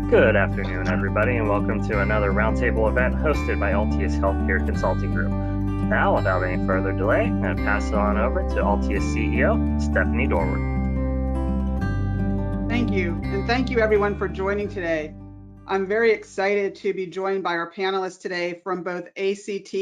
Good afternoon, everybody, and welcome to another roundtable event hosted by ALTIUS Healthcare Consulting Group. Now, without any further delay, I'm going to pass it on over to ALTIUS CEO, Stephanie Dorward. Thank you, and thank you everyone for joining today. I'm very excited to be joined by our panelists today from both ACT,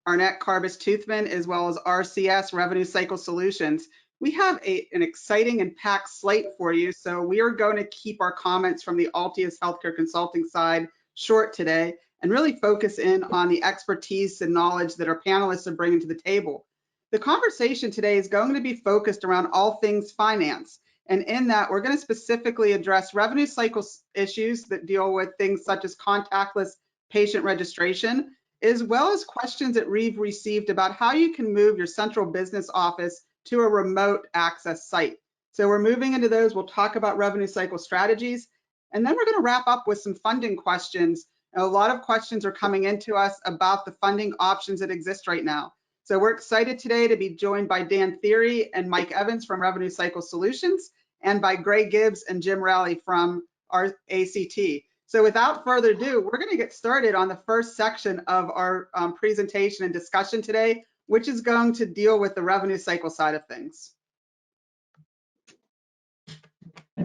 Arnett Carbis Toothman, as well as RCS, Revenue Cycle Solutions. We have an exciting and packed slate for you, so we are going to keep our comments from the ALTIUS Healthcare Consulting side short today and really focus in on the expertise and knowledge that our panelists are bringing to the table. The conversation today is going to be focused around all things finance, and in that, we're going to specifically address revenue cycle issues that deal with things such as contactless patient registration, as well as questions that we've received about how you can move your central business office to a remote access site. So we're moving into those. We'll talk about revenue cycle strategies, and then we're going to wrap up with some funding questions. And a lot of questions are coming into us about the funding options that exist right now. So we're excited today to be joined by Dan Theory and Mike Evans from Revenue Cycle Solutions, and by Greg Gibbs and Jim Rowley from our ACT. So without further ado, we're going to get started on the first section of our presentation and discussion today, which is going to deal with the revenue cycle side of things.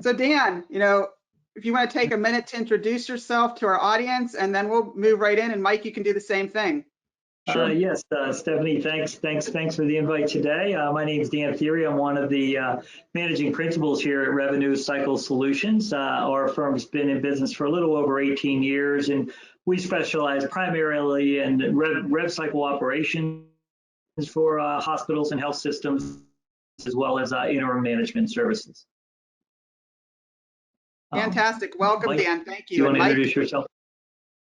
So Dan, if you want to take a minute to introduce yourself to our audience, and then we'll move right in, and Mike, you can do the same thing. Sure. Yes, Stephanie, thanks for the invite today. My name is Dan Theory. I'm one of the managing principals here at Revenue Cycle Solutions. Our firm's been in business for a little over 18 years, and we specialize primarily in rev cycle operations for hospitals and health systems, as well as interim management services. Fantastic. Welcome, Mike, Dan. Thank you. Do you want to introduce yourself?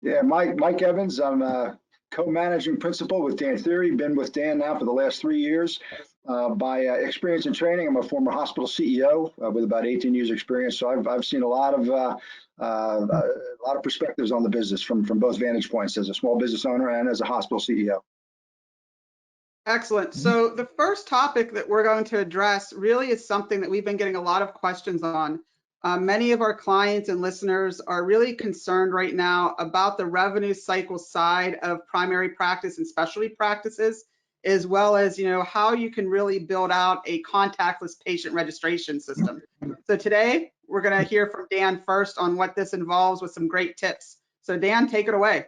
Yeah, Mike Evans. I'm co-managing principal with Dan Theory. Been with Dan now for the last 3 years. By experience and training, I'm a former hospital CEO with about 18 years experience. So I've seen a lot of perspectives on the business from both vantage points as a small business owner and as a hospital CEO. Excellent. So the first topic that we're going to address really is something that we've been getting a lot of questions on. Many of our clients and listeners are really concerned right now about the revenue cycle side of primary practice and specialty practices, as well as how you can really build out a contactless patient registration system. So today we're going to hear from Dan first on what this involves with some great tips. So Dan, take it away.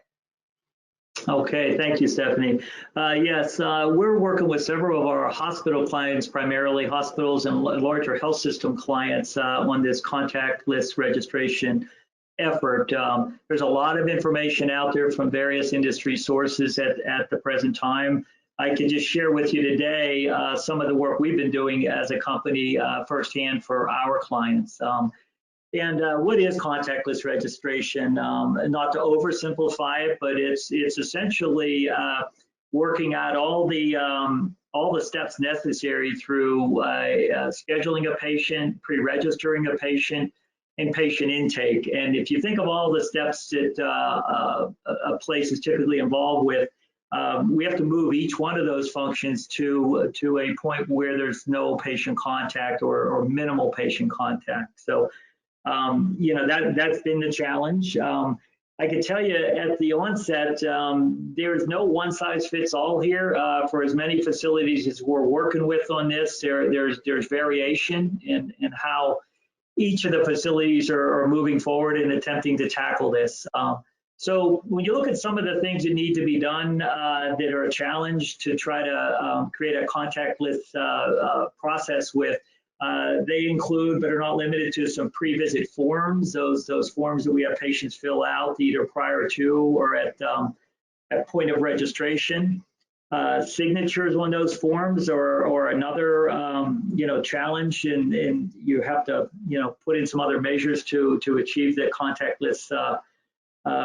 Okay, thank you, Stephanie. Yes, we're working with several of our hospital clients, primarily hospitals and larger health system clients on this contactless registration effort. There's a lot of information out there from various industry sources at the present time. I can just share with you today some of the work we've been doing as a company firsthand for our clients. And what is contactless registration? Not to oversimplify it, but it's essentially working out all the steps necessary through scheduling a patient, pre-registering a patient, and patient intake. And if you think of all the steps that a place is typically involved with, we have to move each one of those functions to a point where there's no patient contact or minimal patient contact. So that's been the challenge. I can tell you at the onset, there's no one size fits all here for as many facilities as we're working with on this. There's variation in how each of the facilities are moving forward and attempting to tackle this. So when you look at some of the things that need to be done that are a challenge to try to create a contactless process with, they include, but are not limited to, some pre-visit forms, those forms that we have patients fill out either prior to or at point of registration. Signatures on those forms or another challenge, and you have to put in some other measures to achieve the contactless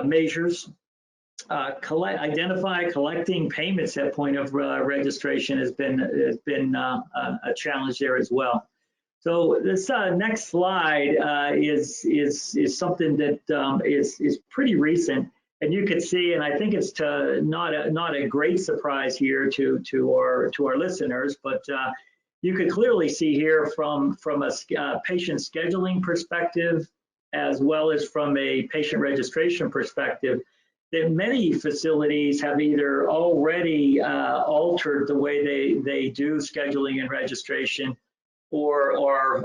measures. Collecting payments at point of registration has been a challenge there as well. So this next slide is something that is pretty recent, and you can see, and I think it's not a great surprise here to our listeners, but you can clearly see here from a patient scheduling perspective, as well as from a patient registration perspective, that many facilities have either already altered the way they do scheduling and registration, or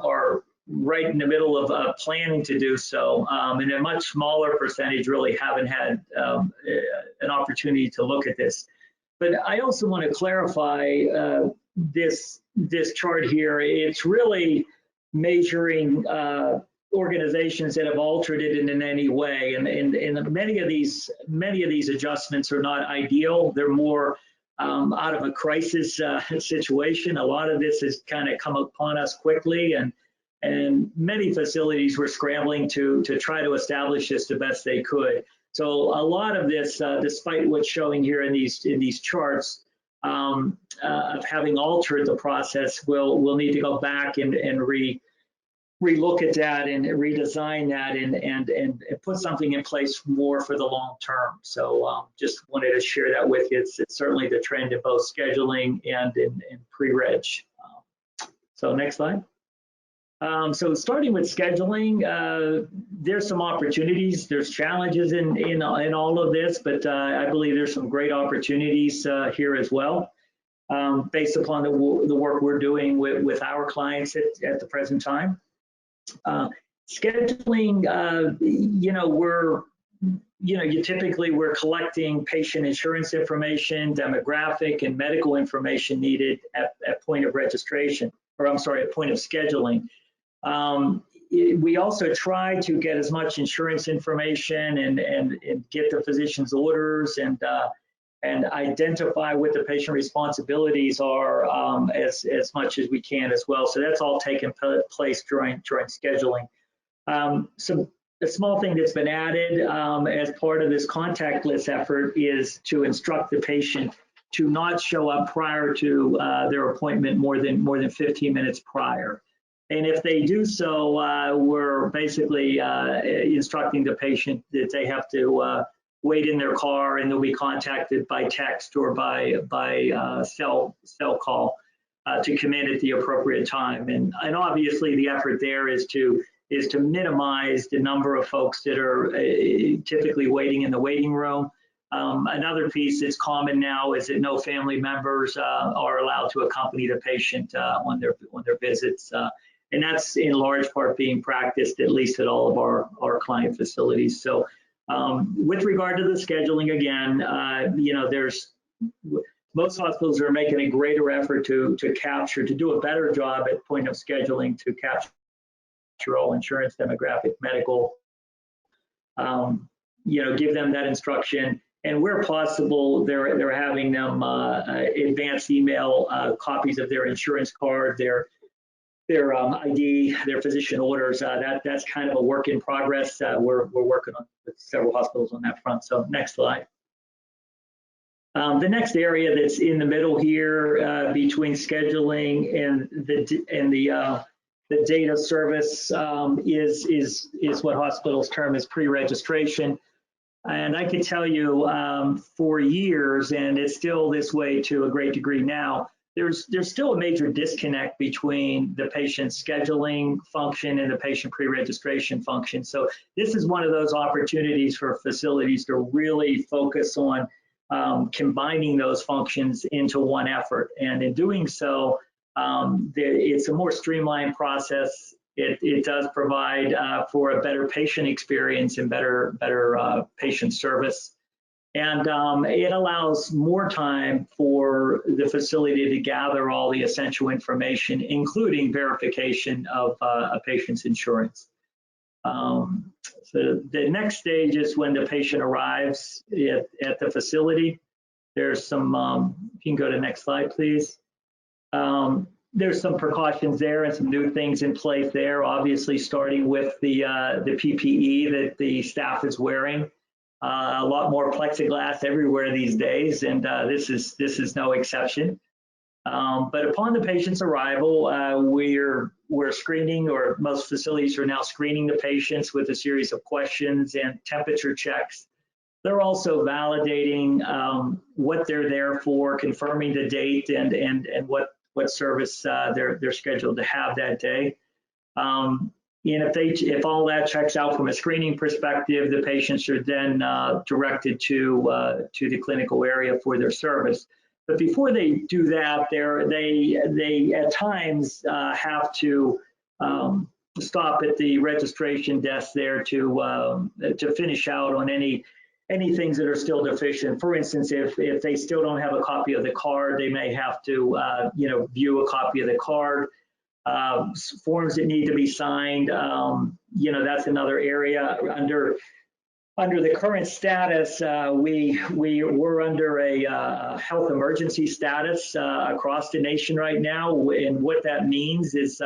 are right in the middle of planning to do so, and a much smaller percentage really haven't had an opportunity to look at this. But I also want to clarify this chart here. It's really measuring organizations that have altered it in any way, and many of these adjustments are not ideal. They're more out of a crisis situation. A lot of this has kind of come upon us quickly, and many facilities were scrambling to try to establish this the best they could. So a lot of this, despite what's showing here in these charts, of having altered the process, we'll need to go back and relook at that and redesign that and put something in place more for the long term. So just wanted to share that with you. It's certainly the trend in both scheduling and in pre-reg. So next slide. So starting with scheduling, there's some opportunities, there's challenges in all of this, but I believe there's some great opportunities here as well, based upon the work we're doing with our clients at the present time. Scheduling, we're collecting patient insurance information, demographic and medical information needed at point of registration, or I'm sorry, at point of scheduling. We also try to get as much insurance information and get the physician's orders and identify what the patient responsibilities are as much as we can as well. So that's all taken place during scheduling. So a small thing that's been added as part of this contact list effort is to instruct the patient to not show up prior to their appointment more than 15 minutes prior. And if they do so, we're basically instructing the patient that they have to wait in their car, and they'll be contacted by text or by cell call to come in at the appropriate time. And obviously the effort there is to minimize the number of folks that are typically waiting in the waiting room. Another piece that's common now is that no family members are allowed to accompany the patient on their visits. And that's in large part being practiced, at least at all of our client facilities. So with regard to the scheduling, again, there's most hospitals are making a greater effort to do a better job at point of scheduling to capture all insurance, demographic, medical, give them that instruction. And where possible, they're having them advance email copies of their insurance card, their ID, their physician orders. That's kind of a work in progress. We're working on with several hospitals on that front. So next slide. The next area that's in the middle here between scheduling and the data service is what hospitals term as pre-registration. And I can tell you for years, and it's still this way to a great degree now, there's still a major disconnect between the patient scheduling function and the patient pre-registration function. So this is one of those opportunities for facilities to really focus on combining those functions into one effort. And in doing so, it's a more streamlined process. It does provide for a better patient experience and better patient service. And it allows more time for the facility to gather all the essential information, including verification of a patient's insurance. So the next stage is when the patient arrives at the facility. There's some, you can go to the next slide, please. There's some precautions there and some new things in place there, obviously starting with the PPE that the staff is wearing. A lot more plexiglass everywhere these days, and this is no exception. But upon the patient's arrival, we're screening, or most facilities are now screening the patients with a series of questions and temperature checks. They're also validating what they're there for, confirming the date and what service they're scheduled to have that day. if all that checks out from a screening perspective, the patients are then directed to the clinical area for their service. But before they do that, they at times have to stop at the registration desk there to finish out on any things that are still deficient. For instance, if they still don't have a copy of the card, they may have to view a copy of the card. Forms that need to be signed, that's another area. Under the current status, we're under a health emergency status across the nation right now, and what that means is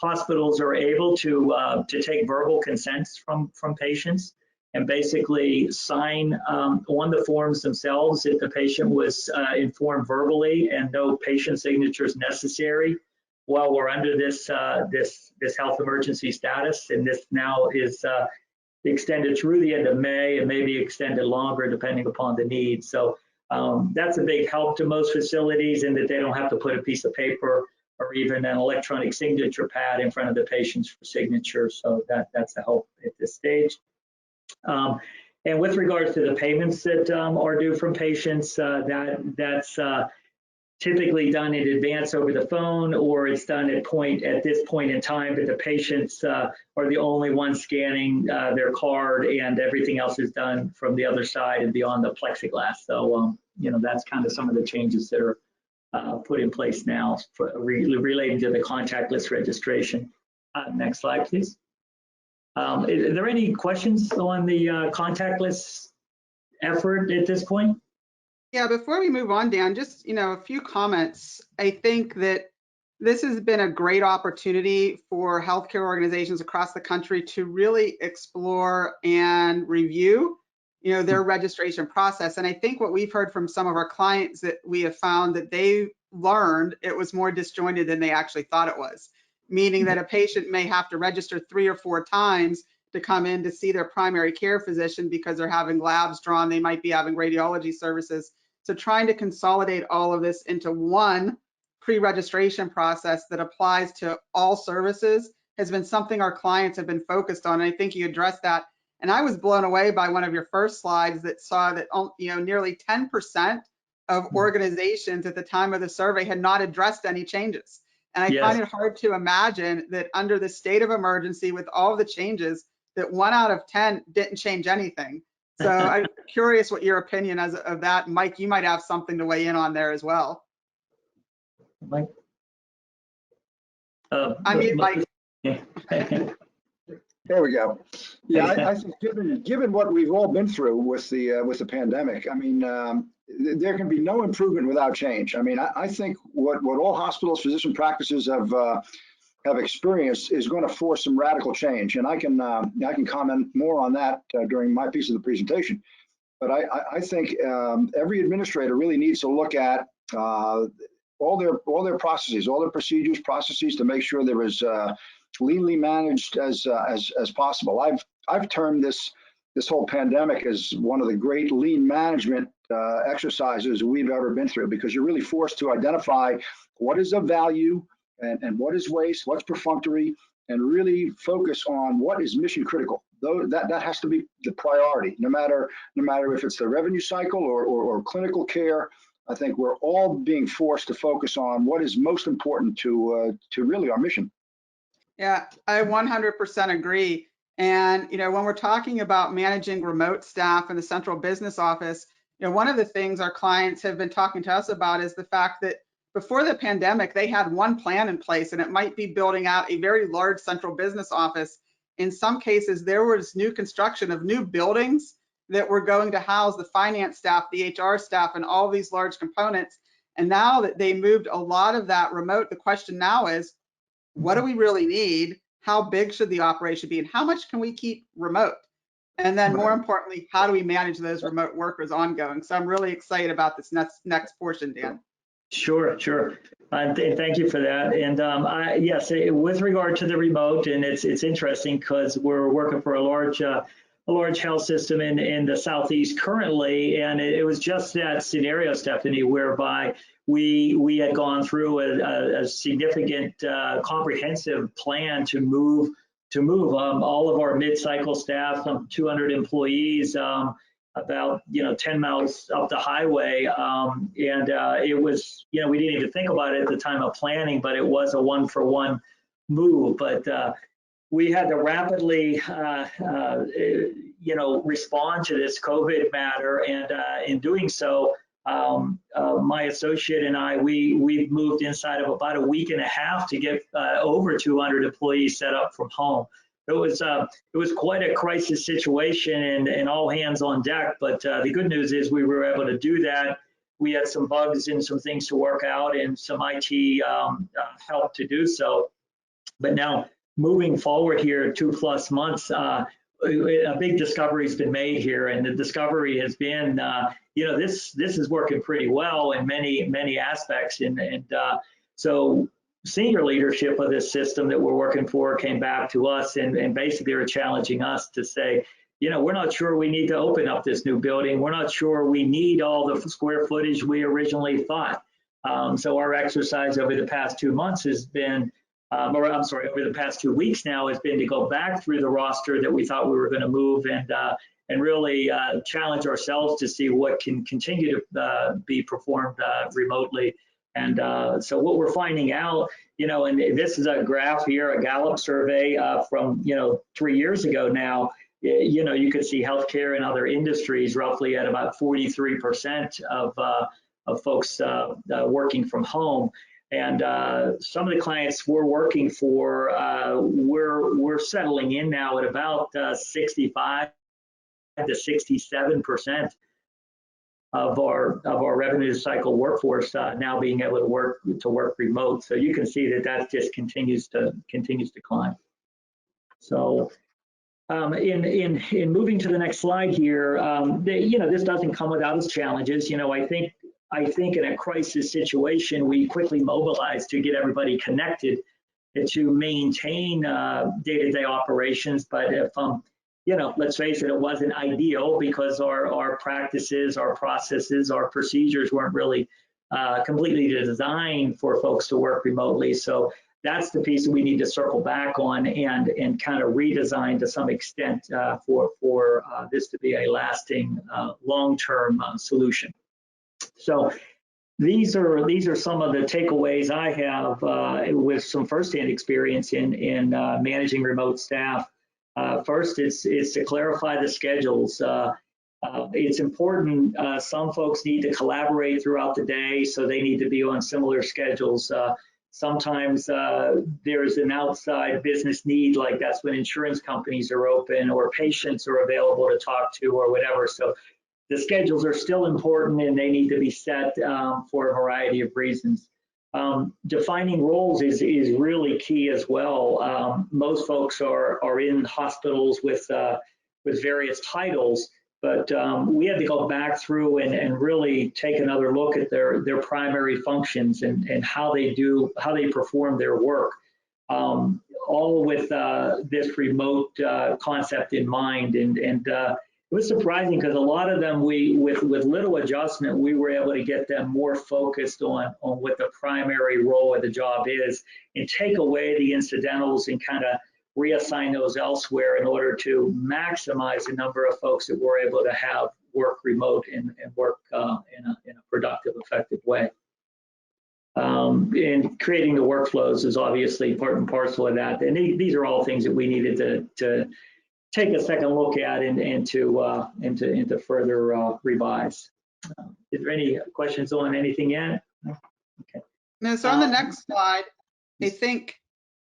hospitals are able to take verbal consents from patients and basically sign on the forms themselves if the patient was informed verbally and no patient signatures necessary while we're under this health emergency status. And this now is extended through the end of May and maybe extended longer depending upon the need. So that's a big help to most facilities in that they don't have to put a piece of paper or even an electronic signature pad in front of the patients for signature. So that's a help at this stage. And with regards to the payments that are due from patients, that's typically done in advance over the phone, or it's done at this point in time, but the patients are the only ones scanning their card, and everything else is done from the other side and beyond the plexiglass. So that's kind of some of the changes that are put in place now for relating to the contactless registration. Next slide, please. Are there any questions on the contactless effort at this point? Yeah, before we move on, Dan, just, a few comments. I think that this has been a great opportunity for healthcare organizations across the country to really explore and review, their registration process. And I think what we've heard from some of our clients that we have found that they learned it was more disjointed than they actually thought it was, meaning that a patient may have to register 3 or 4 times to come in to see their primary care physician because they're having labs drawn, they might be having radiology services. So trying to consolidate all of this into one pre-registration process that applies to all services has been something our clients have been focused on. And I think you addressed that. And I was blown away by one of your first slides that saw that nearly 10% of organizations at the time of the survey had not addressed any changes. And I find it hard to imagine that under the state of emergency with all the changes that 1 out of 10 didn't change anything. So I'm curious what your opinion is of that. Mike, you might have something to weigh in on there as well. Mike? Mike. There we go. Yeah, I think given what we've all been through with the pandemic, I mean, there can be no improvement without change. I mean, I think what all hospitals, physician practices have experienced is going to force some radical change, and I can comment more on that during my piece of the presentation. But I think every administrator really needs to look at all their processes, all their processes to make sure they're as leanly managed as possible. I've termed this whole pandemic as one of the great lean management exercises we've ever been through, because you're really forced to identify what is of value and what is waste, what's perfunctory, and really focus on what is mission critical. Though that has to be the priority, no matter if it's the revenue cycle or clinical care. I think we're all being forced to focus on what is most important to really our mission. Yeah, I 100% agree. And when we're talking about managing remote staff in the central business office, one of the things our clients have been talking to us about is the fact that before the pandemic, they had one plan in place, and it might be building out a very large central business office. In some cases, there was new construction of new buildings that were going to house the finance staff, the HR staff, and all these large components. And now that they moved a lot of that remote, the question now is, what do we really need? How big should the operation be? And how much can we keep remote? And then more importantly, how do we manage those remote workers ongoing? So I'm really excited about this next portion, Dan. Sure. Thank you for that. And yes, with regard to the remote, and it's interesting because we're working for a large health system in the Southeast currently, and it was just that scenario, Stephanie, whereby we had gone through a significant comprehensive plan to move move. All of our mid-cycle staff, some 200 employees, about 10 miles up the highway, and it was, we didn't even think about it at the time of planning, but it was a one-for-one move. But we had to rapidly, respond to this COVID matter, and in doing so, my associate and I, we've moved inside of about a week and a half to get over 200 employees set up from home. It was quite a crisis situation, and all hands on deck. But the good news is we were able to do that. We had some bugs and some things to work out, and some IT help to do so. But now moving forward here, 2+ months, a big discovery has been made here, and the discovery has been, this is working pretty well in many aspects, and so senior leadership of this system that we're working for came back to us, and basically are challenging us to say, we're not sure we need to open up this new building. We're not sure we need all the square footage we originally thought. So our exercise over the past 2 months has been, over the past 2 weeks now, has been to go back through the roster that we thought we were going to move, and really challenge ourselves to see what can continue to be performed remotely. And so what we're finding out, and this is a graph here, a Gallup survey from 3 years ago now. You could see healthcare and other industries roughly at about 43% of folks working from home. And some of the clients we're working for, we're settling in now at about 65 to 67% of our revenue cycle workforce now being able to work remote. So you can see that just continues to climb. So in moving to the next slide here, this doesn't come without its challenges. I think in a crisis situation, we quickly mobilize to get everybody connected and to maintain day-to-day operations. But if let's face it, it wasn't ideal because our practices, our processes, our procedures weren't really completely designed for folks to work remotely. So that's the piece that we need to circle back on and kind of redesign to some extent for this to be a lasting long-term solution. So these are some of the takeaways I have with some firsthand experience in managing remote staff. First, it's to clarify the schedules. It's important. Some folks need to collaborate throughout the day, so they need to be on similar schedules. Sometimes there's an outside business need, like that's when insurance companies are open or patients are available to talk to or whatever. So the schedules are still important, and they need to be set for a variety of reasons. Defining roles is really key as well. Most folks are in hospitals with various titles, but we had to go back through and really take another look at their primary functions and how they perform their work, all with this remote concept in mind. And it was surprising because a lot of them, with little adjustment, we were able to get them more focused on what the primary role of the job is, and take away the incidentals and kind of reassign those elsewhere in order to maximize the number of folks that we're able to have work remote and work in a productive, effective way. And creating the workflows is obviously part and parcel of that. And these are all things that we needed to take a second look at and to further revise. Is there any questions on anything yet? Okay. No, so on the next slide, I think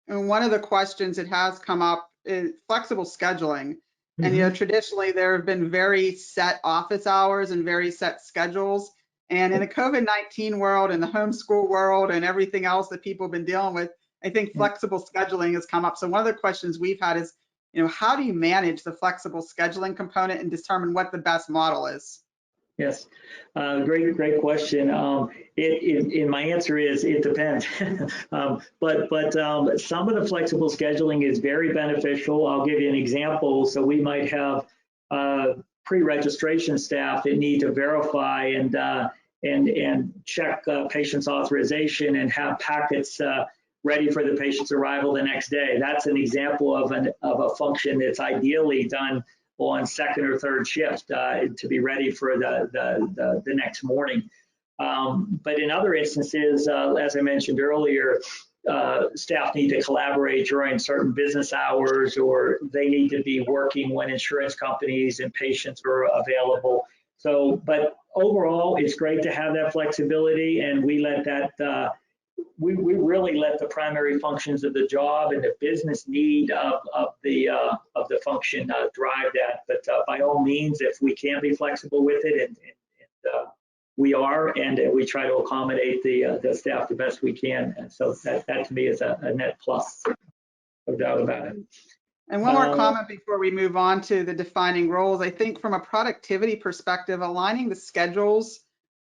one of the questions that has come up is flexible scheduling. And traditionally there have been very set office hours and very set schedules. And in the COVID-19 world and the homeschool world and everything else that people have been dealing with, I think flexible scheduling has come up. So one of the questions we've had is, how do you manage the flexible scheduling component and determine what the best model is? Yes, great question. My answer is it depends. but some of the flexible scheduling is very beneficial. I'll give you an example. So we might have pre-registration staff that need to verify and check patients' authorization and have packets ready for the patient's arrival the next day. That's an example of a function that's ideally done on second or third shift to be ready for the next morning. But in other instances, as I mentioned earlier, staff need to collaborate during certain business hours, or they need to be working when insurance companies and patients are available. So, but overall, it's great to have that flexibility, and we let that, we really let the primary functions of the job and the business need of the function drive that. But by all means, if we can be flexible with it, and we are, and we try to accommodate the staff the best we can. And so that to me is a net plus, no doubt about it. And one more comment before we move on to the defining roles. I think from a productivity perspective, aligning the schedules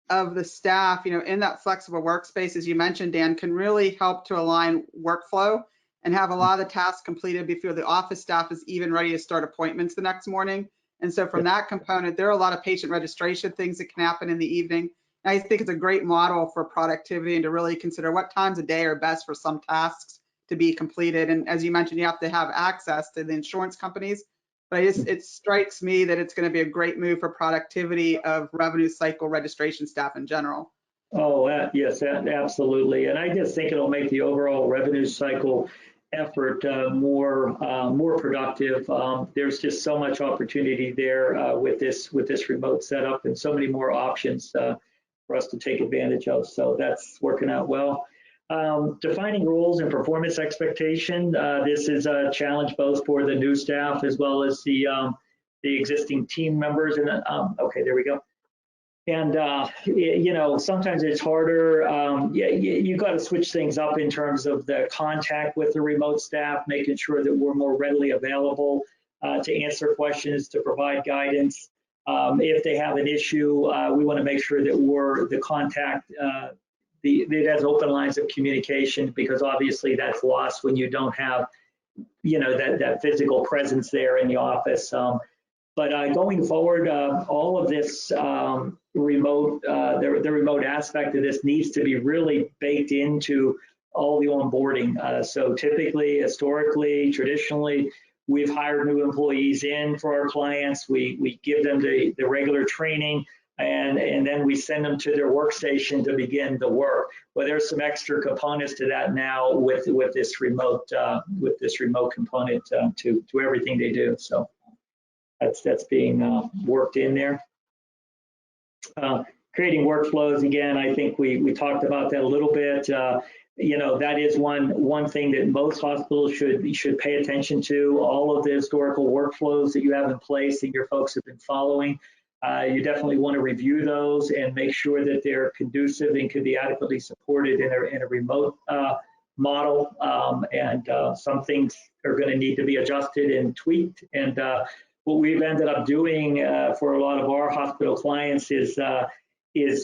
of the staff, in that flexible workspace, as you mentioned, Dan, can really help to align workflow and have a lot of the tasks completed before the office staff is even ready to start appointments the next morning. And so from that component, there are a lot of patient registration things that can happen in the evening. And I think it's a great model for productivity and to really consider what times of day are best for some tasks to be completed. And as you mentioned, you have to have access to the insurance companies. But it strikes me that it's going to be a great move for productivity of revenue cycle registration staff in general. Oh, yes, absolutely. And I just think it'll make the overall revenue cycle effort more productive. There's just so much opportunity there with this remote setup, and so many more options for us to take advantage of. So that's working out well. Defining roles and performance expectation. This is a challenge both for the new staff as well as the existing team members. And okay, there we go. And sometimes it's harder. You've got to switch things up in terms of the contact with the remote staff, making sure that we're more readily available to answer questions, to provide guidance. If they have an issue, we want to make sure that we're the contact. It has open lines of communication, because obviously that's lost when you don't have, that physical presence there in the office. But going forward, all of this remote, the remote aspect of this needs to be really baked into all the onboarding. So typically, historically, traditionally, we've hired new employees in for our clients. We give them the regular training, and then we send them to their workstation to begin the work. Well, there's some extra components to that now with this remote component to everything they do. So that's being worked in there. Creating workflows, again, I think we talked about that a little bit. That is one thing that most hospitals should pay attention to. All of the historical workflows that you have in place that your folks have been following. You definitely want to review those and make sure that they're conducive and can be adequately supported in a remote model. And some things are going to need to be adjusted and tweaked. And what we've ended up doing for a lot of our hospital clients is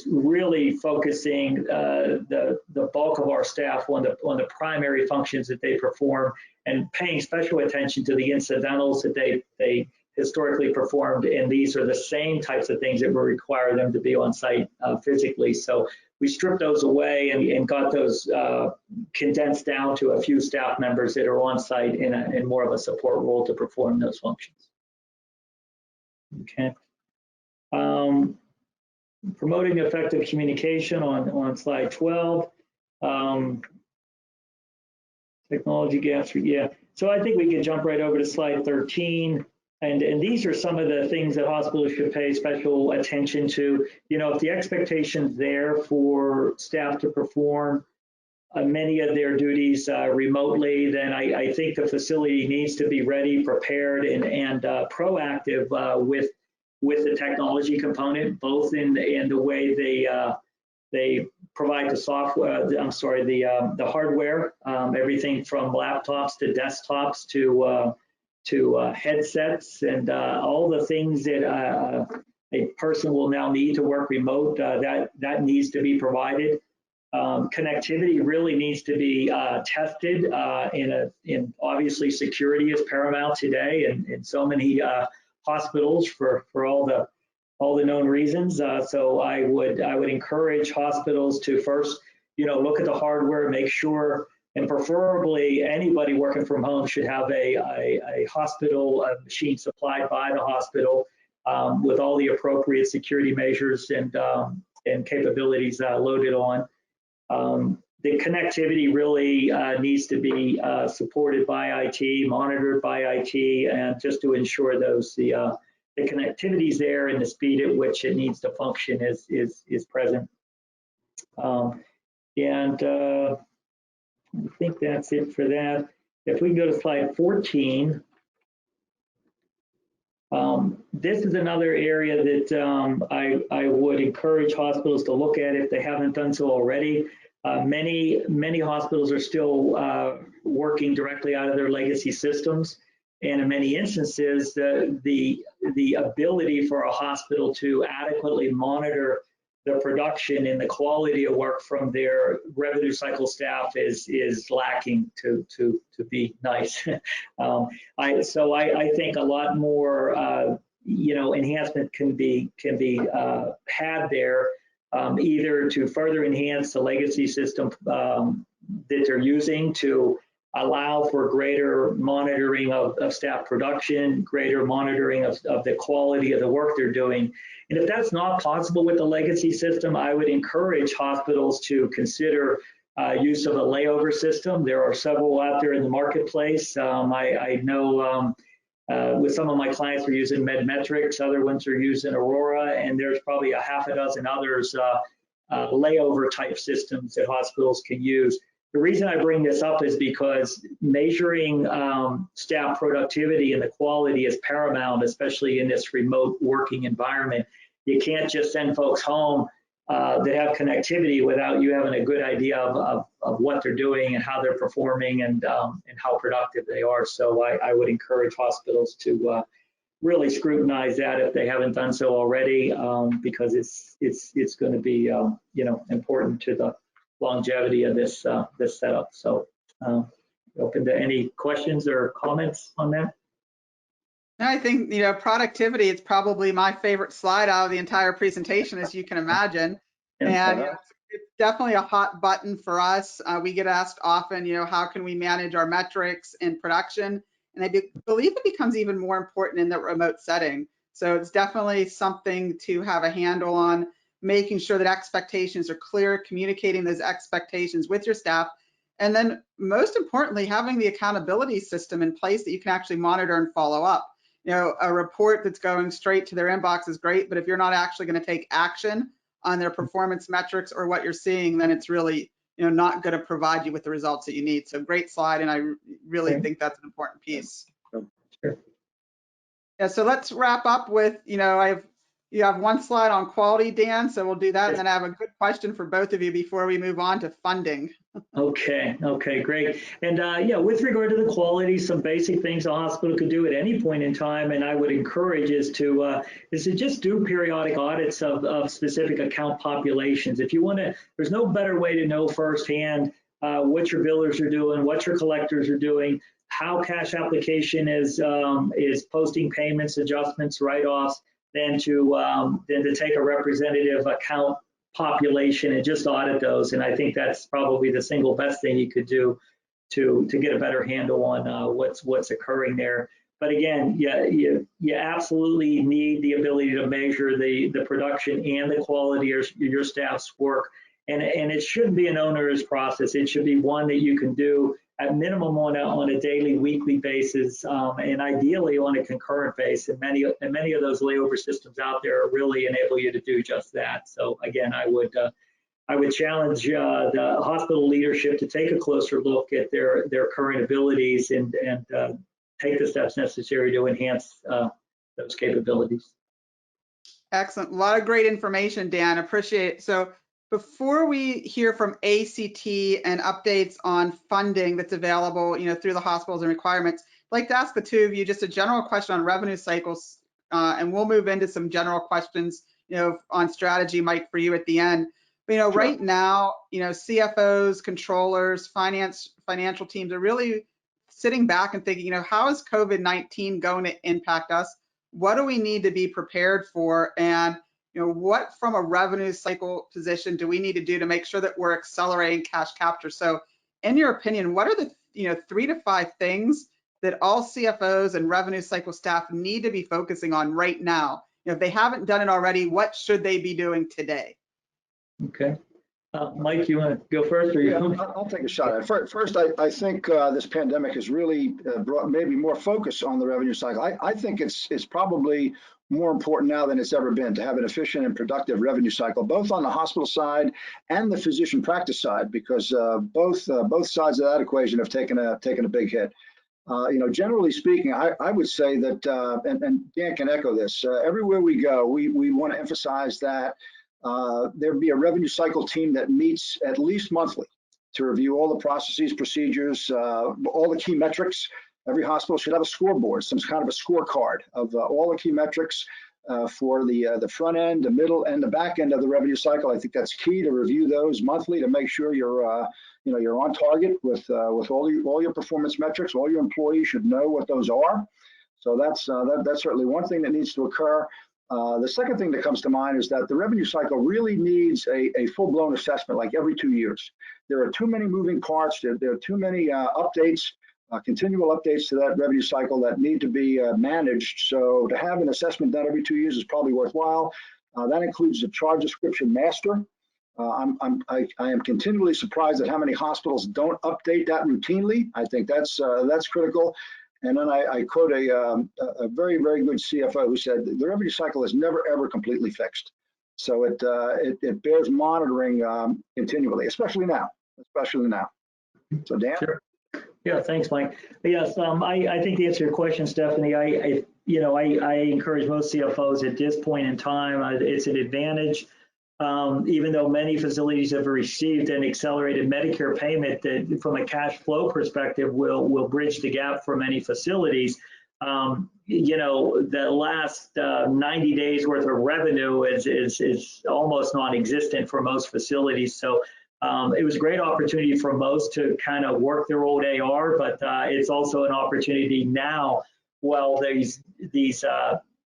really focusing the bulk of our staff on the primary functions that they perform, and paying special attention to the incidentals that they historically performed. And these are the same types of things that will require them to be on site physically. So we stripped those away and got those condensed down to a few staff members that are on site in more of a support role to perform those functions. Okay. Promoting effective communication on slide 12. Technology gaps, yeah. So I think we can jump right over to slide 13. And these are some of the things that hospitals should pay special attention to. If the expectation's there for staff to perform many of their duties remotely, then I think the facility needs to be ready, prepared, and proactive with the technology component, both in the way they provide the software. The hardware, everything from laptops to desktops to headsets, and all the things that a person will now need to work remote. That needs to be provided. Connectivity really needs to be tested. In obviously, security is paramount today, and in so many hospitals for all the known reasons. So I would encourage hospitals to first, look at the hardware, make sure And preferably anybody working from home should have a hospital machine supplied by the hospital with all the appropriate security measures and capabilities loaded on. The connectivity really needs to be supported by IT, monitored by IT, and just to ensure the connectivity is there and the speed at which it needs to function is present. I think that's it for that. If we can go to slide 14, this is another area that I would encourage hospitals to look at if they haven't done so already. Many hospitals are still working directly out of their legacy systems, and in many instances, the ability for a hospital to adequately monitor the production and the quality of work from their revenue cycle staff is lacking, to be nice. So I think a lot more enhancement can be had there, either to further enhance the legacy system that they're using to allow for greater monitoring of staff production, greater monitoring of the quality of the work they're doing. And if that's not possible with the legacy system, I would encourage hospitals to consider use of a layover system. There are several out there in the marketplace. I know with some of my clients, we're using MedMetrics, other ones are using Aurora, and there's probably a half a dozen others layover type systems that hospitals can use. The reason I bring this up is because measuring staff productivity and the quality is paramount, especially in this remote working environment. You can't just send folks home that have connectivity without you having a good idea of what they're doing and how they're performing and how productive they are. So I would encourage hospitals to really scrutinize that if they haven't done so already, because it's going to be important to the longevity of this setup. So open to any questions or comments on that. I think, productivity is probably my favorite slide out of the entire presentation, as you can imagine. And it's definitely a hot button for us. We get asked often, how can we manage our metrics in production? And I believe it becomes even more important in the remote setting. So it's definitely something to have a handle on, making sure that expectations are clear, communicating those expectations with your staff, and then most importantly, having the accountability system in place that you can actually monitor and follow up. A report that's going straight to their inbox is great, but if you're not actually going to take action on their performance metrics or what you're seeing, then it's really not going to provide you with the results that you need. So great slide, and I really think that's an important piece. Sure. Yeah, so let's wrap up with, you have one slide on quality, Dan, so we'll do that. And then I have a good question for both of you before we move on to funding. Okay, great. And with regard to the quality, some basic things a hospital could do at any point in time, and I would encourage is to just do periodic audits of specific account populations. If you want to, there's no better way to know firsthand what your billers are doing, what your collectors are doing, how cash application is posting payments, adjustments, write-offs, than to take a representative account population and just audit those. And I think that's probably the single best thing you could do to get a better handle on what's occurring there. But again, you absolutely need the ability to measure the production and the quality of your staff's work. And it shouldn't be an onerous process. It should be one that you can do at minimum on a daily, weekly basis, and ideally on a concurrent basis. And many of those layover systems out there really enable you to do just that. So again, I would challenge the hospital leadership to take a closer look at their current abilities and take the steps necessary to enhance those capabilities. Excellent. A lot of great information, Dan. Appreciate it. So before we hear from ACT and updates on funding that's available, through the hospitals and requirements, I'd like to ask the two of you just a general question on revenue cycles, and we'll move into some general questions, on strategy, Mike, for you at the end. But, Sure. Right now, CFOs, controllers, financial teams are really sitting back and thinking, how is COVID-19 going to impact us? What do we need to be prepared for? And what from a revenue cycle position do we need to do to make sure that we're accelerating cash capture? So in your opinion, what are the 3 to 5 things that all CFOs and revenue cycle staff need to be focusing on right now? If they haven't done it already, what should they be doing today? Okay. Mike, you want to go first, or you? Yeah, I'll take a shot at it. First, I think this pandemic has really brought maybe more focus on the revenue cycle. I think it's probably more important now than it's ever been to have an efficient and productive revenue cycle, both on the hospital side and the physician practice side, because both sides of that equation have taken a big hit. Generally speaking, I would say that, and Dan can echo this, everywhere we go, we want to emphasize that there be a revenue cycle team that meets at least monthly to review all the processes, procedures, all the key metrics. Every hospital should have a scoreboard, some kind of a scorecard of all the key metrics for the front end, the middle, and the back end of the revenue cycle. I think that's key to review those monthly to make sure you're on target with all your performance metrics. All your employees should know what those are. So that's certainly one thing that needs to occur. The second thing that comes to mind is that the revenue cycle really needs a full-blown assessment, like every 2 years. There are too many moving parts. There are too many updates, continual updates to that revenue cycle that need to be managed. So to have an assessment done every 2 years is probably worthwhile. That includes the charge description master. I am continually surprised at how many hospitals don't update that routinely. I think that's critical. And then I quote a very, very good CFO who said, the revenue cycle is never, ever completely fixed. So it bears monitoring continually, especially now. So Dan? Sure. Yeah, thanks, Mike. Yes, I think to answer your question, Stephanie, I encourage most CFOs at this point in time, it's an advantage. Even though many facilities have received an accelerated Medicare payment that from a cash flow perspective will bridge the gap for many facilities, the last 90 days worth of revenue is almost non-existent for most facilities. So it was a great opportunity for most to kind of work their old AR, but it's also an opportunity now while these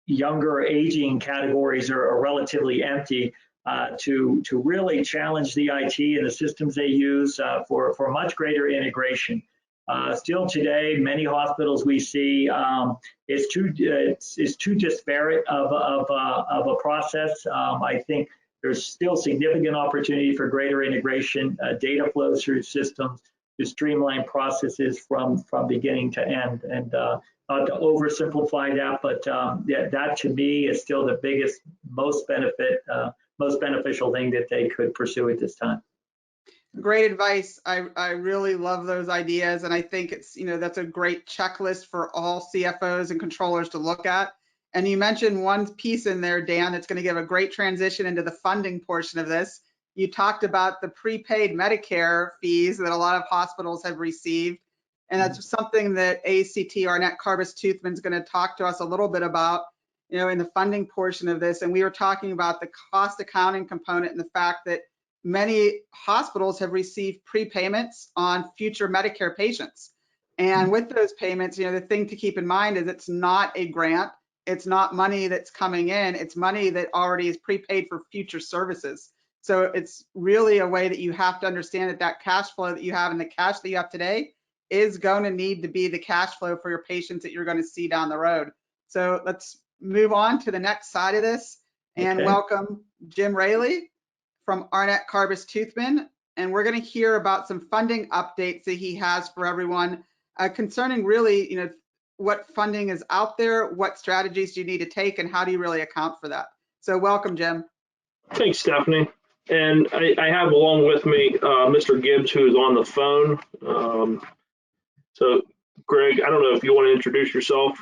younger aging categories are relatively empty, to really challenge the IT and the systems they use for much greater integration. Still today, many hospitals we see is too disparate of a process. I think there's still significant opportunity for greater integration, data flows through systems to streamline processes from beginning to end. And not to oversimplify that, but that to me is still the biggest, most beneficial thing that they could pursue at this time. Great advice. I really love those ideas, and I think it's that's a great checklist for all CFOs and controllers to look at. And you mentioned one piece in there, Dan, that's going to give a great transition into the funding portion of this. You talked about the prepaid Medicare fees that a lot of hospitals have received, and that's something that ACT, Arnett Carbis-Toothman, is going to talk to us a little bit about, in the funding portion of this. And we were talking about the cost accounting component and the fact that many hospitals have received prepayments on future Medicare patients. And with those payments, the thing to keep in mind is it's not a grant. It's not money that's coming in. It's money that already is prepaid for future services. So it's really a way that you have to understand that cash flow that you have and the cash that you have today is going to need to be the cash flow for your patients that you're going to see down the road. So let's move on to the next side of this and welcome Jim Raley from Arnett Carbis-Toothman. And we're going to hear about some funding updates that he has for everyone concerning really, what funding is out there, what strategies do you need to take, and how do you really account for that? So welcome, Jim. Thanks, Stephanie. And I have along with me Mr. Gibbs, who is on the phone. So Greg, I don't know if you want to introduce yourself.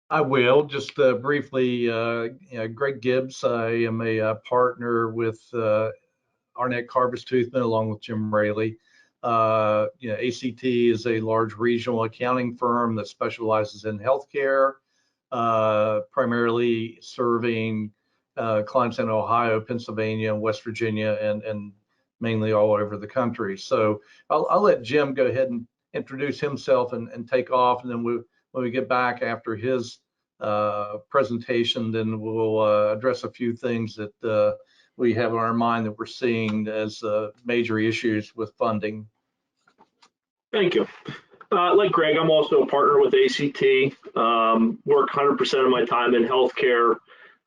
I will just briefly. Greg Gibbs. I am a partner with Arnett Carbis-Toothman along with Jim Raley. ACT is a large regional accounting firm that specializes in healthcare, primarily serving clients in Ohio, Pennsylvania, West Virginia, and mainly all over the country. So I'll let Jim go ahead and introduce himself and take off, and then when we get back after his presentation, then we'll address a few things that we have in our mind that we're seeing as major issues with funding. Thank you. Like Greg, I'm also a partner with ACT. Work 100% of my time in healthcare,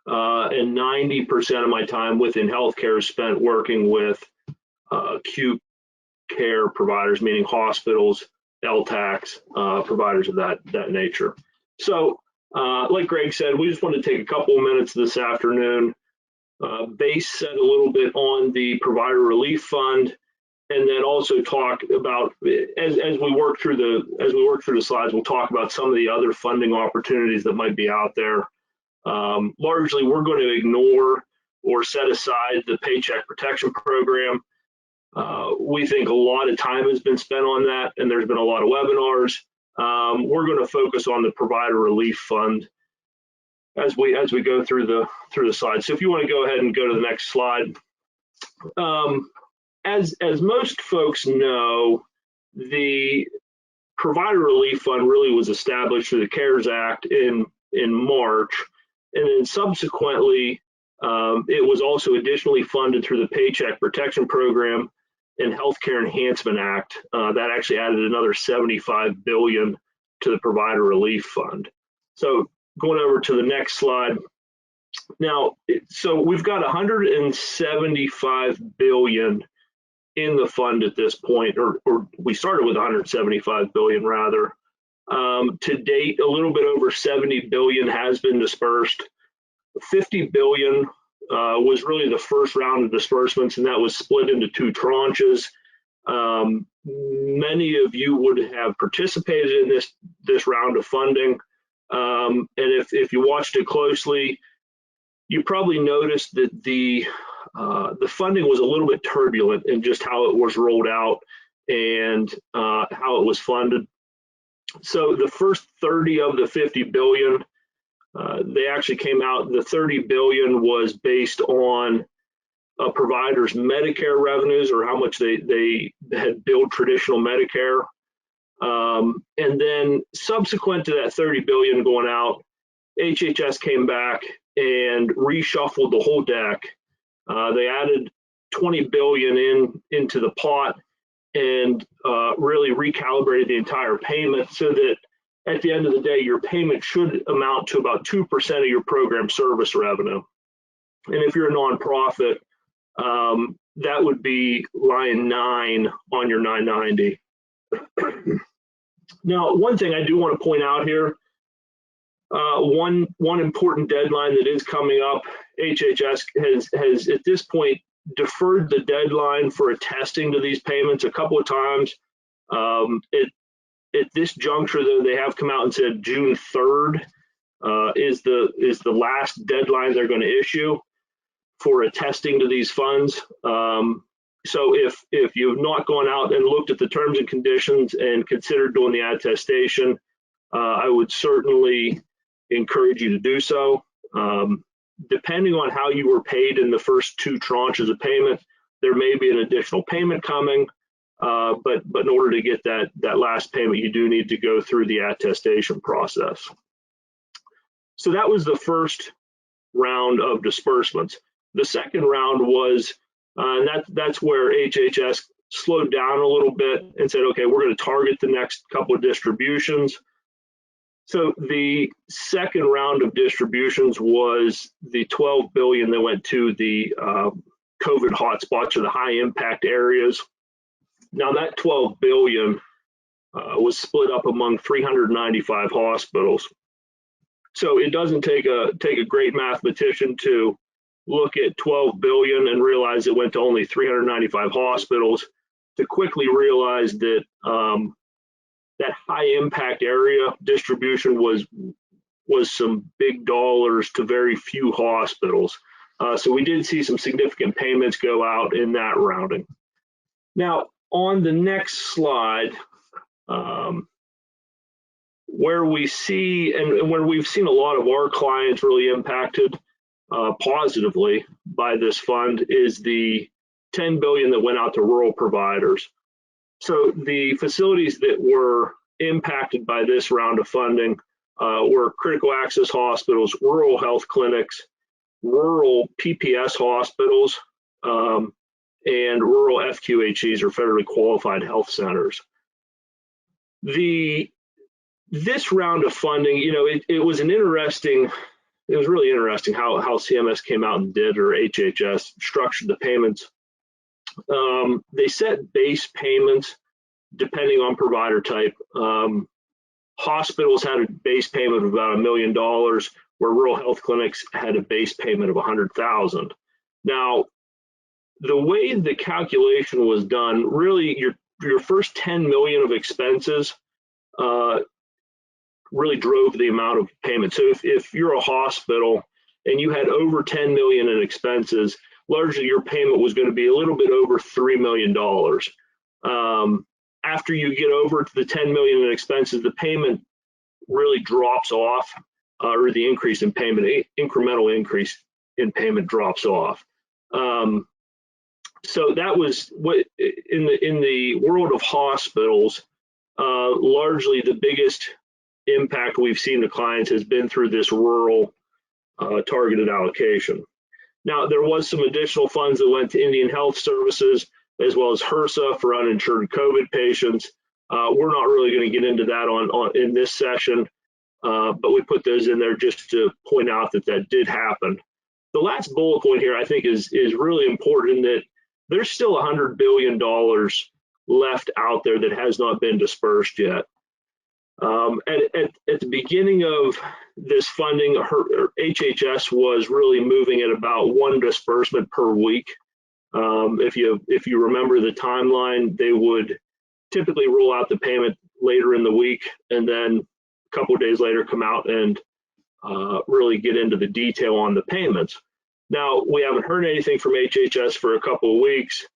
and 90% of my time within healthcare is spent working with acute care providers, meaning hospitals, LTACs, providers of that nature. So, like Greg said, we just want to take a couple of minutes this afternoon, base set a little bit on the Provider Relief Fund, and then also talk about, as we work through the slides, we'll talk about some of the other funding opportunities that might be out there. Largely, we're going to ignore or set aside the Paycheck Protection Program. We think a lot of time has been spent on that, and there's been a lot of webinars. We're going to focus on the Provider Relief Fund as we go through the slides. So if you want to go ahead and go to the next slide. As most folks know, the Provider Relief Fund really was established through the CARES Act in March, and then subsequently it was also additionally funded through the Paycheck Protection Program and Healthcare Enhancement Act. That actually added another $75 billion to the Provider Relief Fund. So going over to the next slide. Now, so we've got $175 billion in the fund at this point, or we started with 175 billion rather. To date, a little bit over 70 billion has been dispersed. 50 billion was really the first round of disbursements, and that was split into two tranches. Many of you would have participated in this round of funding, and if you watched it closely, you probably noticed that the funding was a little bit turbulent in just how it was rolled out and how it was funded. So the first 30 of the 50 billion, they actually came out, the 30 billion was based on a provider's Medicare revenues, or how much they had billed traditional Medicare. And then subsequent to that 30 billion going out, HHS came back and reshuffled the whole deck. They added 20 billion into the pot and really recalibrated the entire payment so that at the end of the day, your payment should amount to about 2% of your program service revenue. And if you're a nonprofit, that would be line 9 on your 990. Now, one thing I do want to point out here, one important deadline that is coming up, HHS has at this point deferred the deadline for attesting to these payments a couple of times. At this juncture, though, they have come out and said June 3rd is the last deadline they're going to issue for attesting to these funds. So if you've not gone out and looked at the terms and conditions and considered doing the attestation, I would certainly encourage you to do so. Depending on how you were paid in the first two tranches of payment, there may be an additional payment coming, but in order to get that last payment, you do need to go through the attestation process. So that was the first round of disbursements. The second round was, that's where HHS slowed down a little bit and said, okay, we're going to target the next couple of distributions. So the second round of distributions was the 12 billion that went to the COVID hotspots, or the high impact areas. Now that 12 billion was split up among 395 hospitals. So it doesn't take a great mathematician to look at 12 billion and realize it went to only 395 hospitals to quickly realize that that high impact area distribution was some big dollars to very few hospitals. So we did see some significant payments go out in that rounding. Now on the next slide, where we see, and where we've seen a lot of our clients really impacted positively by this fund, is the 10 billion that went out to rural providers. So the facilities that were impacted by this round of funding were critical access hospitals, rural health clinics, rural PPS hospitals, and rural FQHCs, or federally qualified health centers. This round of funding, it was really interesting how CMS came out and did, or HHS structured the payments. They set base payments depending on provider type. Hospitals had a base payment of about $1 million, where rural health clinics had a base payment of $100,000. Now, the way the calculation was done, really your first 10 million of expenses really drove the amount of payment. So if you're a hospital and you had over 10 million in expenses, largely your payment was going to be a little bit over $3 million. After you get over to the 10 million in expenses, the payment really drops off, or the increase in payment, incremental increase in payment drops off. So that was what in the world of hospitals, largely the biggest impact we've seen to clients has been through this rural targeted allocation. Now, there was some additional funds that went to Indian Health Services, as well as HRSA for uninsured COVID patients. We're not really going to get into that in this session, but we put those in there just to point out that did happen. The last bullet point here, I think, is really important, that there's still $100 billion left out there that has not been dispersed yet. At the beginning of this funding, HHS was really moving at about one disbursement per week. If you remember the timeline, they would typically roll out the payment later in the week, and then a couple of days later come out and really get into the detail on the payments. Now, we haven't heard anything from HHS for a couple of weeks.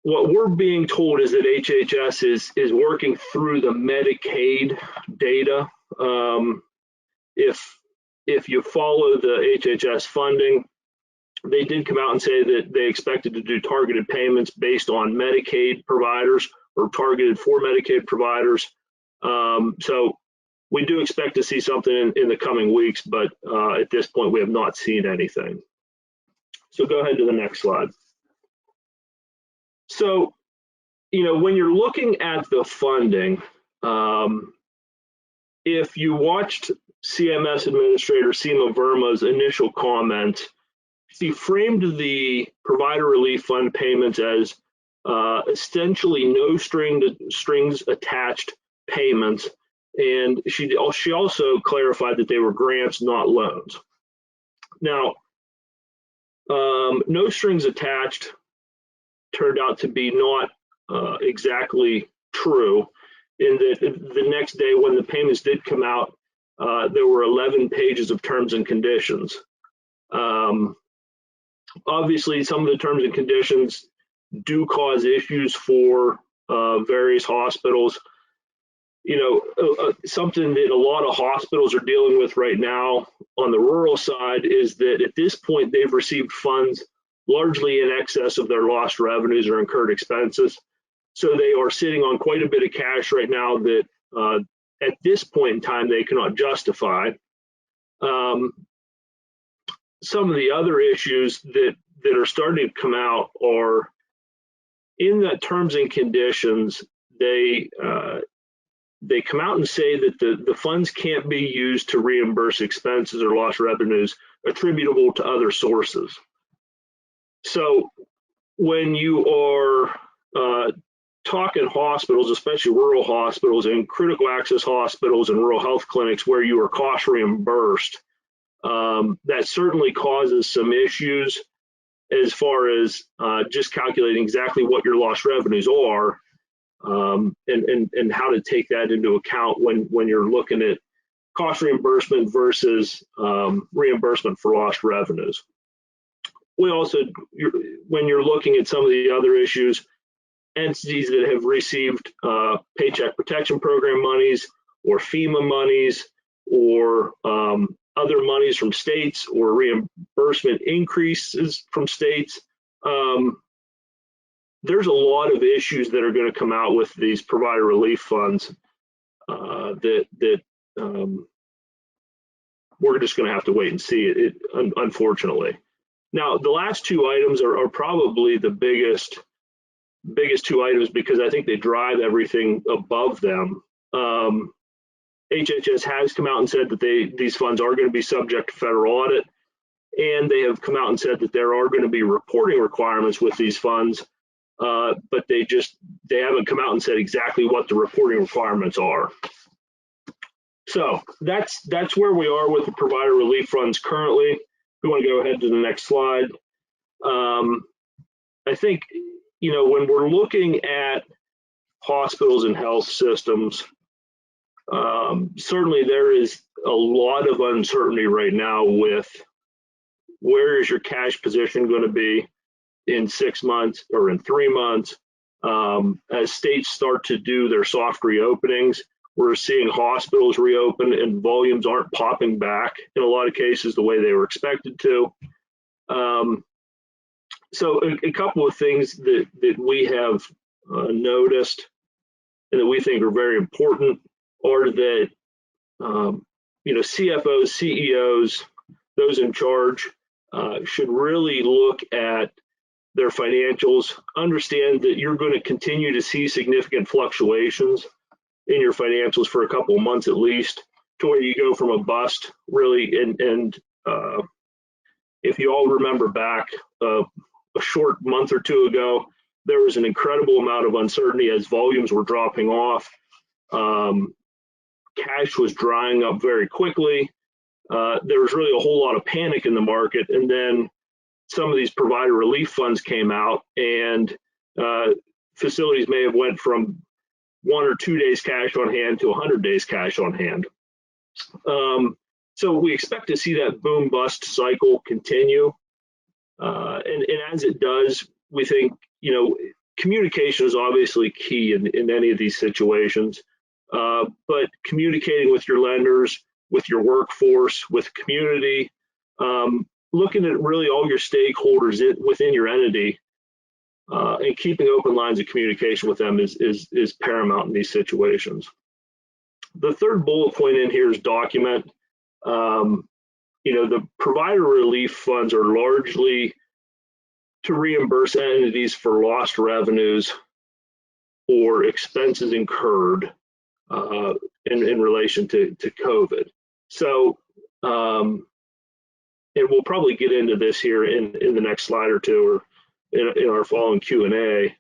What we're being told is that HHS is working through the Medicaid data. If you follow the HHS funding, they did come out and say that they expected to do targeted payments based on Medicaid providers, or targeted for Medicaid providers. So we do expect to see something in the coming weeks, but at this point we have not seen anything. So go ahead to the next slide. So, when you're looking at the funding, if you watched CMS Administrator Seema Verma's initial comments, she framed the Provider Relief Fund payments as essentially no strings attached payments, and she also clarified that they were grants, not loans. Now, no strings attached turned out to be not exactly true, in that the next day when the payments did come out, there were 11 pages of terms and conditions. Obviously, some of the terms and conditions do cause issues for various hospitals. Something that a lot of hospitals are dealing with right now on the rural side is that at this point they've received funds largely in excess of their lost revenues or incurred expenses. So they are sitting on quite a bit of cash right now that at this point in time they cannot justify. Some of the other issues that are starting to come out are in the terms and conditions. They come out and say that the funds can't be used to reimburse expenses or lost revenues attributable to other sources. So when you are talking hospitals, especially rural hospitals and critical access hospitals and rural health clinics where you are cost reimbursed, that certainly causes some issues as far as just calculating exactly what your lost revenues are, and how to take that into account when you're looking at cost reimbursement versus reimbursement for lost revenues. We also, when you're looking at some of the other issues, entities that have received Paycheck Protection Program monies or FEMA monies or other monies from states or reimbursement increases from states, there's a lot of issues that are going to come out with these provider relief funds that we're just going to have to wait and see, unfortunately. Now, the last two items are probably the biggest biggest two items because I think they drive everything above them. HHS has come out and said that these funds are going to be subject to federal audit, and they have come out and said that there are going to be reporting requirements with these funds, but they haven't come out and said exactly what the reporting requirements are. So that's where we are with the provider relief funds currently. If we want to go ahead to the next slide. I think, when we're looking at hospitals and health systems, certainly there is a lot of uncertainty right now with where is your cash position going to be in 6 months or in 3 months. As states start to do their soft reopenings, we're seeing hospitals reopen and volumes aren't popping back in a lot of cases the way they were expected to. So a couple of things that we have noticed and that we think are very important are that CFOs, CEOs, those in charge should really look at their financials, understand that you're going to continue to see significant fluctuations in your financials for a couple of months at least, to where you go from a bust really. And if you all remember back a short month or two ago, there was an incredible amount of uncertainty as volumes were dropping off. Cash was drying up very quickly. There was really a whole lot of panic in the market, and then some of these provider relief funds came out, and facilities may have went from 1 or 2 days cash on hand to 100 days cash on hand. So we expect to see that boom bust cycle continue, and as it does, we think communication is obviously key in any of these situations. But communicating with your lenders, with your workforce, with community, looking at really all your stakeholders within your entity, and keeping open lines of communication with them is paramount in these situations. The third bullet point in here is document. The provider relief funds are largely to reimburse entities for lost revenues or expenses incurred in relation to COVID. So, and we'll probably get into this here in the next slide or two, or in our following Q&A.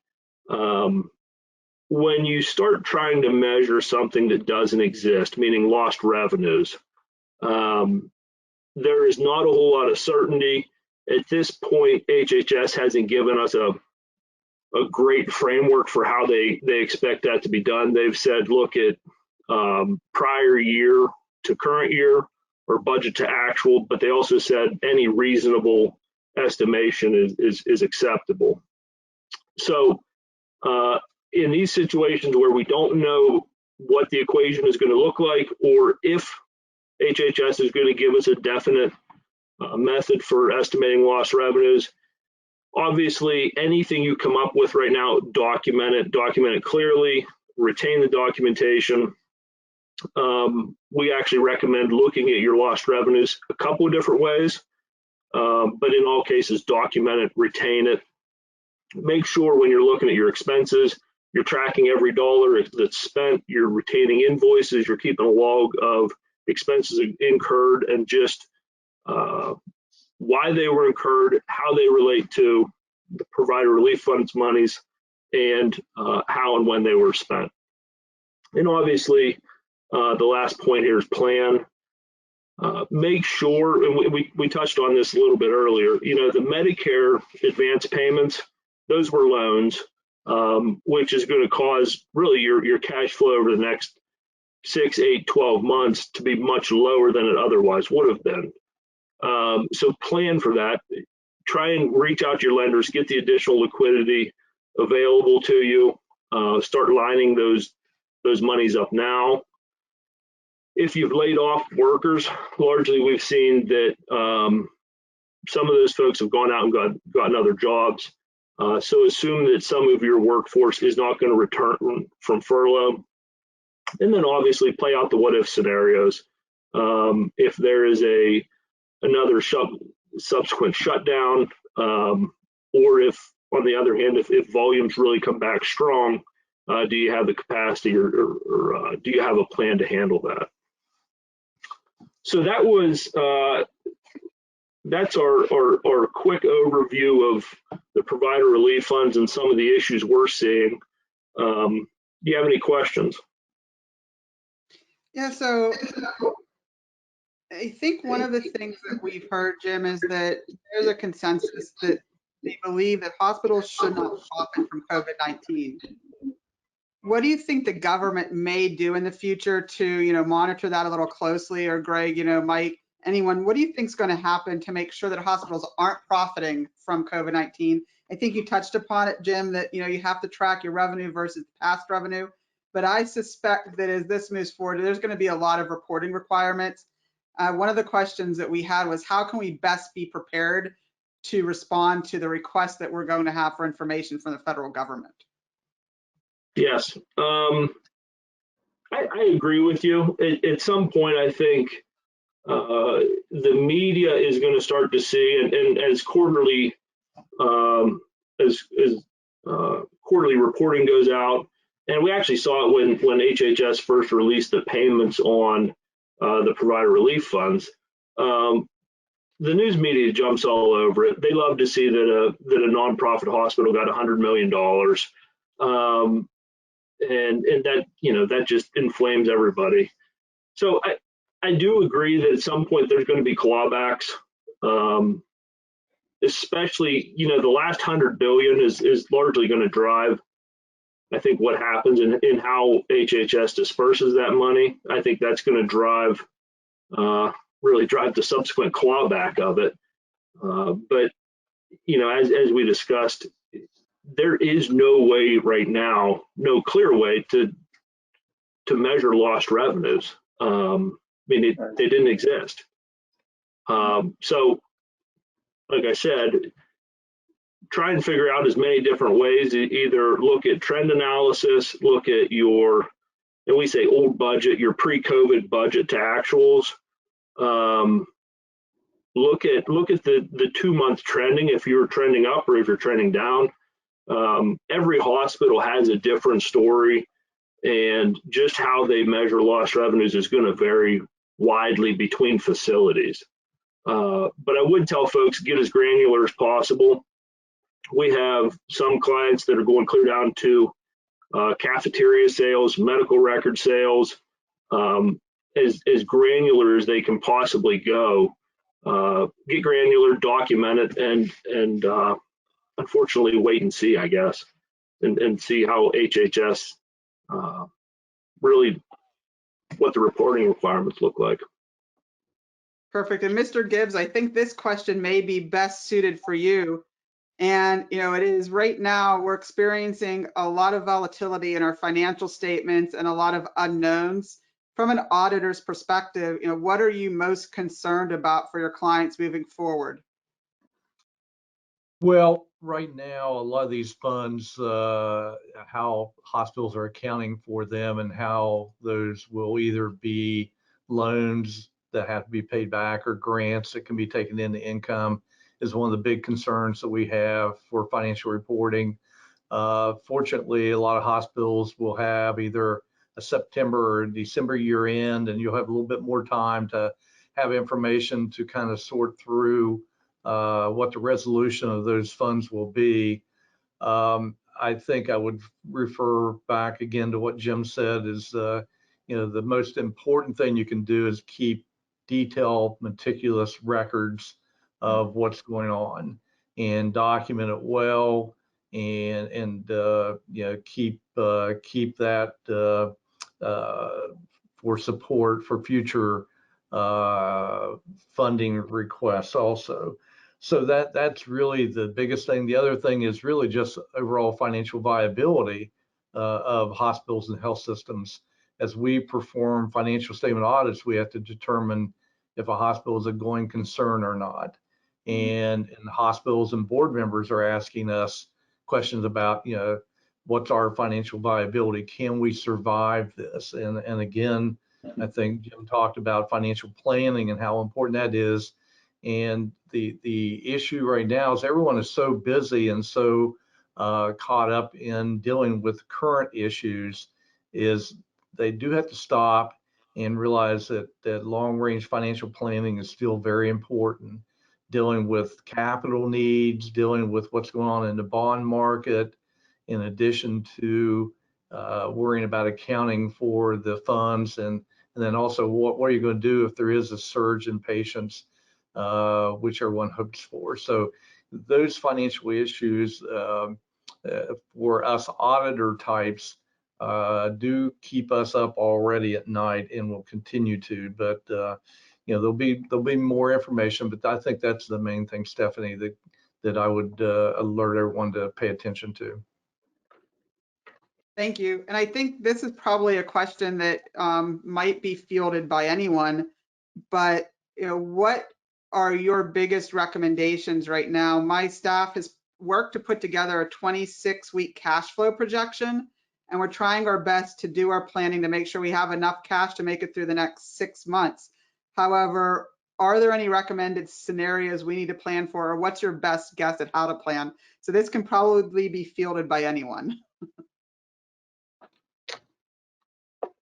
When you start trying to measure something that doesn't exist, meaning lost revenues, there is not a whole lot of certainty. At this point, HHS hasn't given us a great framework for how they expect that to be done. They've said, look at prior year to current year or budget to actual, but they also said any reasonable estimation is acceptable. So in these situations where we don't know what the equation is going to look like, or if HHS is going to give us a definite method for estimating lost revenues, obviously anything you come up with right now, document it clearly, retain the documentation. We actually recommend looking at your lost revenues a couple of different ways, but in all cases, document it, retain it. Make sure when you're looking at your expenses, you're tracking every dollar that's spent, you're retaining invoices, you're keeping a log of expenses incurred and just why they were incurred, how they relate to the provider relief funds monies, and how and when they were spent. And obviously, the last point here is plan. Make sure, and we touched on this a little bit earlier, the Medicare advance payments, those were loans, which is going to cause really your cash flow over the next 6, 8, 12 months to be much lower than it otherwise would have been. So plan for that. Try and reach out to your lenders, get the additional liquidity available to you. Start lining those monies up now. If you've laid off workers, largely we've seen that some of those folks have gone out and gotten other jobs. So assume that some of your workforce is not going to return from furlough. And then obviously play out the what if scenarios. If there is another subsequent shutdown, or if on the other hand, if volumes really come back strong, do you have the capacity or do you have a plan to handle that? So that was that's our quick overview of the provider relief funds and some of the issues we're seeing. Do you have any questions? Yeah, so I think one of the things that we've heard, Jim, is that there's a consensus that they believe that hospitals should not profit from COVID-19. What do you think the government may do in the future to, monitor that a little closely? Or Greg, Mike, anyone, what do you think is going to happen to make sure that hospitals aren't profiting from COVID-19? I think you touched upon it, Jim, that, you have to track your revenue versus past revenue. But I suspect that as this moves forward, there's going to be a lot of reporting requirements. One of the questions that we had was, how can we best be prepared to respond to the requests that we're going to have for information from the federal government? Yes, I agree with you. At some point, I think the media is going to start to see, and as quarterly quarterly reporting goes out, and we actually saw it when HHS first released the payments on the provider relief funds. The news media jumps all over it. They love to see that a nonprofit hospital got $100 million. And that, that just inflames everybody. So I do agree that at some point there's going to be clawbacks, especially, the last $100 billion is largely going to drive, I think, what happens in how HHS disperses that money. I think that's going to drive, really drive the subsequent clawback of it. But, as we discussed, there is no way right now, no clear way to measure lost revenues. They didn't exist. So, like I said, try and figure out as many different ways. Either look at trend analysis, look at your, and we say old budget, your pre-COVID budget to actuals. Look at the 2-month trending, if you're trending up or if you're trending down. Every hospital has a different story, and just how they measure lost revenues is going to vary widely between facilities. But I would tell folks, get as granular as possible. We have some clients that are going clear down to cafeteria sales, medical record sales, as granular as they can possibly go. Get granular, document it, and unfortunately wait and see, I guess, and see how HHS really, what the reporting requirements look like. Perfect. And Mr. Gibbs, I think this question may be best suited for you. And, it is right now we're experiencing a lot of volatility in our financial statements and a lot of unknowns. From an auditor's perspective, what are you most concerned about for your clients moving forward? Well, right now, a lot of these funds, how hospitals are accounting for them and how those will either be loans that have to be paid back or grants that can be taken into income is one of the big concerns that we have for financial reporting. Fortunately, a lot of hospitals will have either a September or December year end, and you'll have a little bit more time to have information to kind of sort through what the resolution of those funds will be. I think I would refer back again to what Jim said is, the most important thing you can do is keep detailed, meticulous records of what's going on and document it well, and keep that for support for future funding requests also. So that's really the biggest thing. The other thing is really just overall financial viability of hospitals and health systems. As we perform financial statement audits, we have to determine if a hospital is a going concern or not. And hospitals and board members are asking us questions about, what's our financial viability? Can we survive this? And again, I think Jim talked about financial planning and how important that is. And the issue right now is everyone is so busy and so caught up in dealing with current issues is they do have to stop and realize that long-range financial planning is still very important. Dealing with capital needs, dealing with what's going on in the bond market, in addition to worrying about accounting for the funds, and then also what are you going to do if there is a surge in patients, which everyone hopes for. So those financial issues for us auditor types do keep us up already at night, and will continue to. But there'll be more information, but I think that's the main thing, Stephanie, that I would alert everyone to pay attention to. Thank you. And I think this is probably a question that might be fielded by anyone, but what are your biggest recommendations right now? My staff has worked to put together a 26-week cash flow projection, and we're trying our best to do our planning to make sure we have enough cash to make it through the next 6 months. However, are there any recommended scenarios we need to plan for, or what's your best guess at how to plan? So this can probably be fielded by anyone.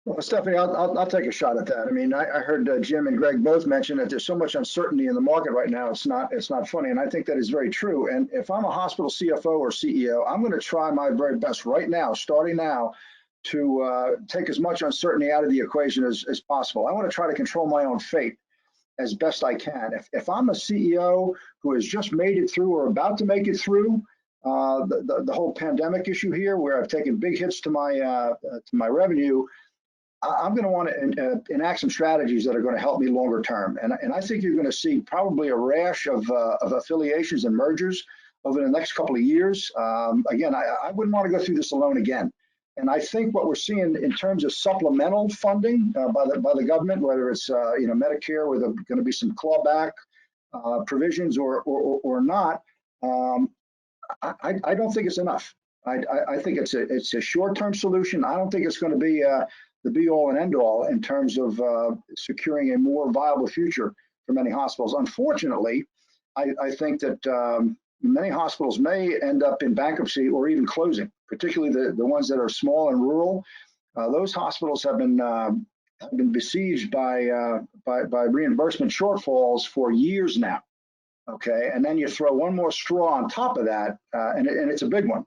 Well, Stephanie, I'll take a shot at that. I mean, I heard Jim and Greg both mention that there's so much uncertainty in the market right now. It's not funny, and I think that is very true. And if I'm a hospital CFO or CEO, I'm going to try my very best right now, starting now, to take as much uncertainty out of the equation as possible. I want to try to control my own fate as best I can. If I'm a CEO who has just made it through or about to make it through the whole pandemic issue here, where I've taken big hits to my revenue, I'm going to want to enact some strategies that are going to help me longer term. And I think you're going to see probably a rash of affiliations and mergers over the next couple of years. Again, I wouldn't want to go through this alone again. And I think what we're seeing in terms of supplemental funding by the government, whether it's Medicare, where there's going to be some clawback provisions or not, I don't think it's enough. I think it's a short-term solution. I don't think it's going to be the be-all and end-all in terms of securing a more viable future for many hospitals. Unfortunately, I think that many hospitals may end up in bankruptcy or even closing, particularly the ones that are small and rural. Those hospitals have been besieged by reimbursement shortfalls for years now. Okay, and then you throw one more straw on top of that, and it's a big one.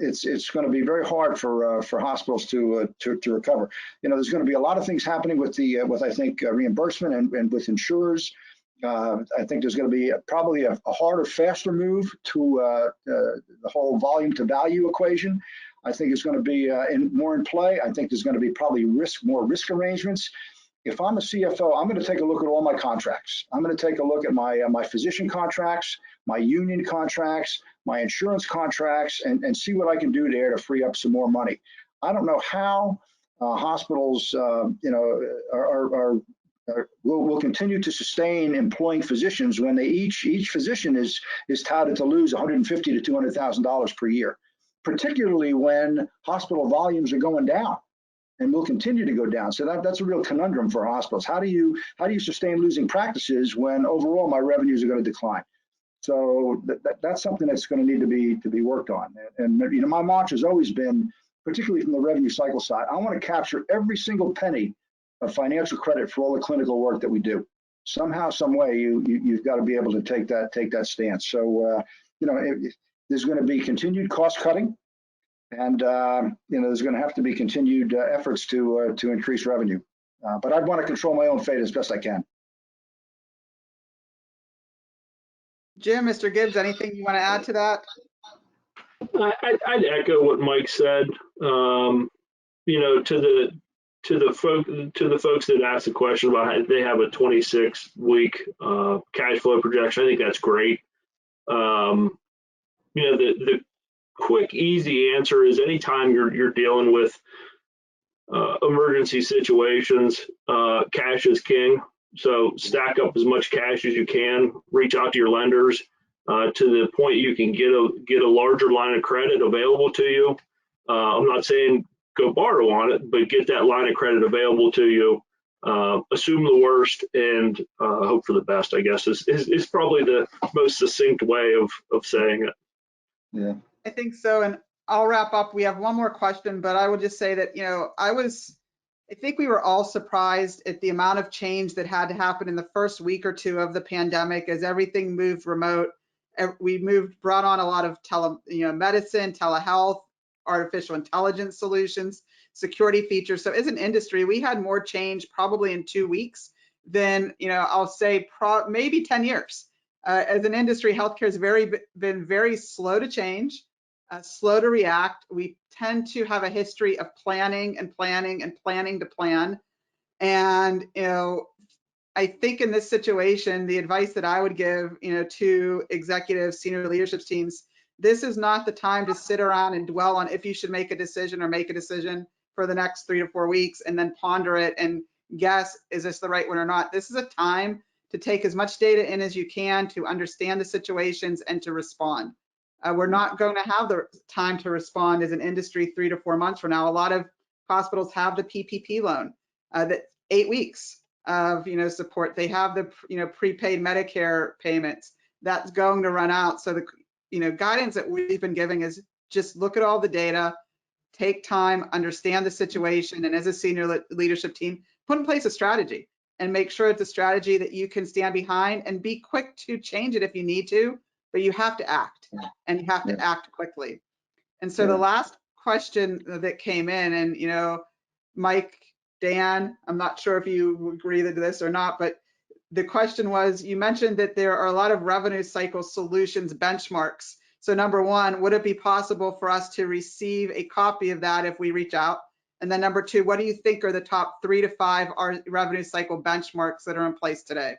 It's going to be very hard for hospitals to recover. There's going to be a lot of things happening with I think reimbursement and with insurers. I think there's going to be probably a harder, faster move to the whole volume to value equation. I think it's going to be more in play. I think there's going to be probably more risk arrangements. If I'm a CFO, I'm going to take a look at all my contracts. I'm going to take a look at my physician contracts, my union contracts, my insurance contracts, and see what I can do there to free up some more money. I don't know how hospitals, will continue to sustain employing physicians when each physician is touted to lose $150,000 to $200,000 per year, particularly when hospital volumes are going down and will continue to go down. So that's a real conundrum for hospitals. How do you sustain losing practices when overall my revenues are going to decline? So that's something that's going to need to be worked on. And my mantra has always been, particularly from the revenue cycle side, I want to capture every single penny of financial credit for all the clinical work that we do. Somehow, some way, you've got to be able to take that stance. So there's going to be continued cost cutting, and there's going to have to be continued efforts to increase revenue. But I'd want to control my own fate as best I can. Jim, Mr. Gibbs, anything you want to add to that? I'd echo what Mike said. To the folks that asked the question about how they have a 26-week cash flow projection, I think that's great. The quick, easy answer is anytime you're dealing with emergency situations, cash is king. So stack up as much cash as you can, reach out to your lenders to the point you can get a larger line of credit available to you. I'm not saying go borrow on it, but get that line of credit available to you. Assume the worst and hope for the best, I guess, is probably the most succinct way of saying it. Yeah. I think so, and I'll wrap up. We have one more question, but I will just say that, I think we were all surprised at the amount of change that had to happen in the first week or two of the pandemic as everything moved remote. We brought on a lot of medicine, telehealth, artificial intelligence solutions, security features. So as an industry, we had more change probably in 2 weeks than, I'll say maybe 10 years. As an industry, healthcare has been very slow to change, slow to react. We tend to have a history of planning and planning and planning to plan. And, I think in this situation, the advice that I would give, to executives, senior leadership teams, this is not the time to sit around and dwell on if you should make a decision or make a decision for the next 3 to 4 weeks and then ponder it and guess, is this the right one or not? This is a time to take as much data in as you can to understand the situations and to respond. We're not going to have the time to respond as an industry 3 to 4 months from now. A lot of hospitals have the PPP loan, that 8 weeks of support. They have the prepaid Medicare payments that's going to run out. So the guidance that we've been giving is just look at all the data, take time, understand the situation, and as a senior leadership team, put in place a strategy and make sure it's a strategy that you can stand behind and be quick to change it if you need to, but you have to act, and you have to act quickly. And so the last question that came in, and Mike, Dan, I'm not sure if you agree to this or not, but the question was, you mentioned that there are a lot of revenue cycle solutions benchmarks. So number one, would it be possible for us to receive a copy of that if we reach out? And then number two, what do you think are the top 3 to 5 revenue cycle benchmarks that are in place today?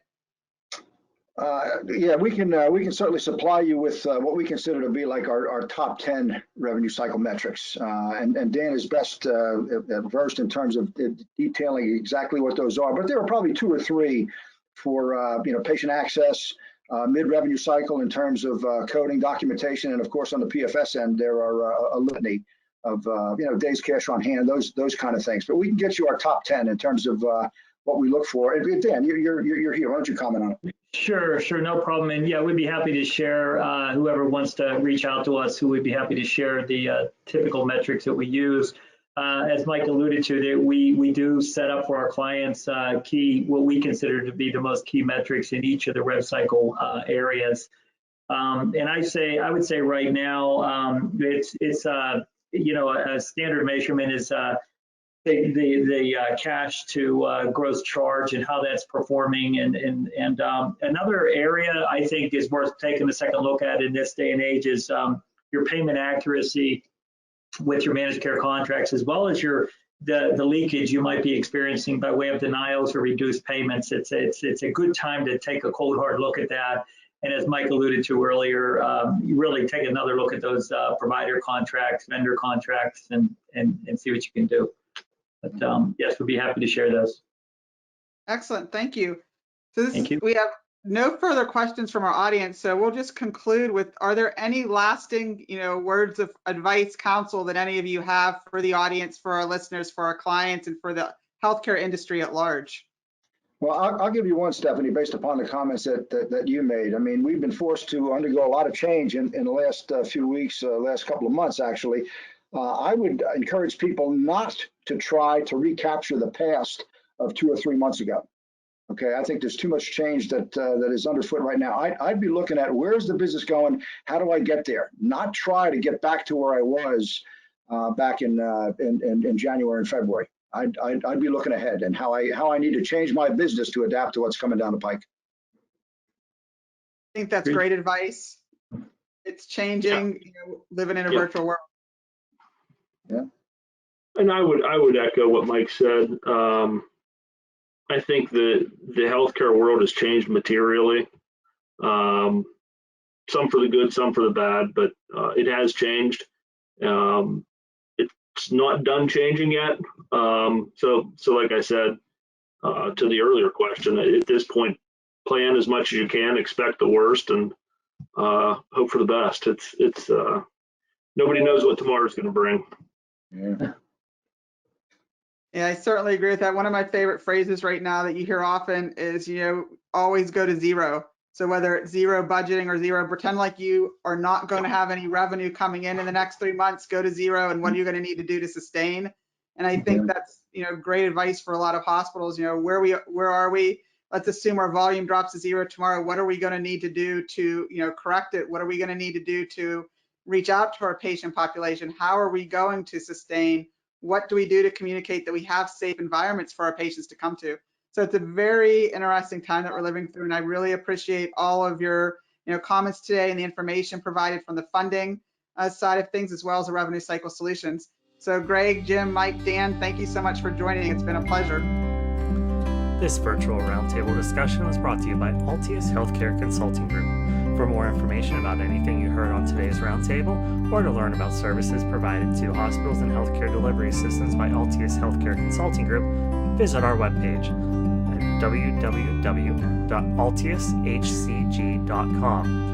Yeah, we can certainly supply you with what we consider to be like our top 10 revenue cycle metrics. And Dan is best versed in terms of detailing exactly what those are. But there are probably 2 or 3 for patient access, mid-revenue cycle in terms of coding, documentation, and of course on the PFS end there are a litany of days cash on hand, those kind of things. But we can get you our top 10 in terms of what we look for. And Dan, you're here. Why don't you comment on it? Sure, no problem. And yeah, we'd be happy to share, whoever wants to reach out to us, who would be happy to share the typical metrics that we use. As Mike alluded to, that we do set up for our clients what we consider to be the most key metrics in each of the rev cycle areas. And I would say right now, it's a standard measurement is the cash to gross charge and how that's performing. And another area I think is worth taking a second look at in this day and age is your payment accuracy with your managed care contracts, as well as the leakage you might be experiencing by way of denials or reduced payments. It's a good time to take a cold hard look at that. And as Mike alluded to earlier, you really take another look at those provider contracts, vendor contracts, and see what you can do. But yes, we'd be happy to share those. Excellent, thank you. So Thank you. We have no further questions from our audience, so we'll just conclude with, are there any lasting words of advice, counsel that any of you have for the audience, for our listeners, for our clients, and for the healthcare industry at large? Well, I'll give you one, Stephanie, based upon the comments that you made. I mean, we've been forced to undergo a lot of change in the last few weeks, last couple of months, actually. I would encourage people not to try to recapture the past of 2 or 3 months ago. Okay, I think there's too much change that is underfoot right now. I'd be looking at, where's the business going? How do I get there? Not try to get back to where I was back in January and February. I'd be looking ahead and how I need to change my business to adapt to what's coming down the pike. I think that's great advice. It's changing, living in a virtual world. Yeah. And I would echo what Mike said. I think the healthcare world has changed materially. Some for the good, some for the bad, but it has changed. It's not done changing yet. So like I said to the earlier question, at this point, plan as much as you can, expect the worst, and hope for the best. It's nobody knows what tomorrow's going to bring. Yeah, I certainly agree with that. One of my favorite phrases right now that you hear often is, always go to zero. So whether it's zero budgeting or zero, pretend like you are not going to have any revenue coming in the next 3 months, go to zero, and what are you going to need to do to sustain? And I think that's, great advice for a lot of hospitals. Where are we? Let's assume our volume drops to zero tomorrow. What are we going to need to do to, correct it? What are we going to need to do to reach out to our patient population? How are we going to sustain? What do we do to communicate that we have safe environments for our patients to come to? So it's a very interesting time that we're living through, and I really appreciate all of your comments today and the information provided from the funding side of things, as well as the revenue cycle solutions. So Greg, Jim, Mike, Dan, thank you so much for joining. It's been a pleasure. This virtual roundtable discussion was brought to you by ALTIUS Healthcare Consulting Group. For more information about anything you heard on today's roundtable, or to learn about services provided to hospitals and healthcare delivery systems by ALTIUS Healthcare Consulting Group, visit our webpage at www.altiushcg.com.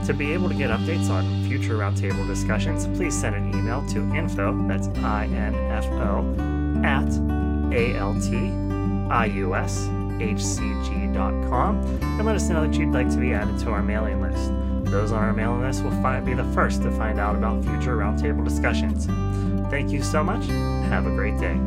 To be able to get updates on future roundtable discussions, please send an email to info, that's INFO, at ALTIUSHCG.com, and let us know that you'd like to be added to our mailing list. Those on our mailing list will be the first to find out about future roundtable discussions. Thank you so much. Have a great day.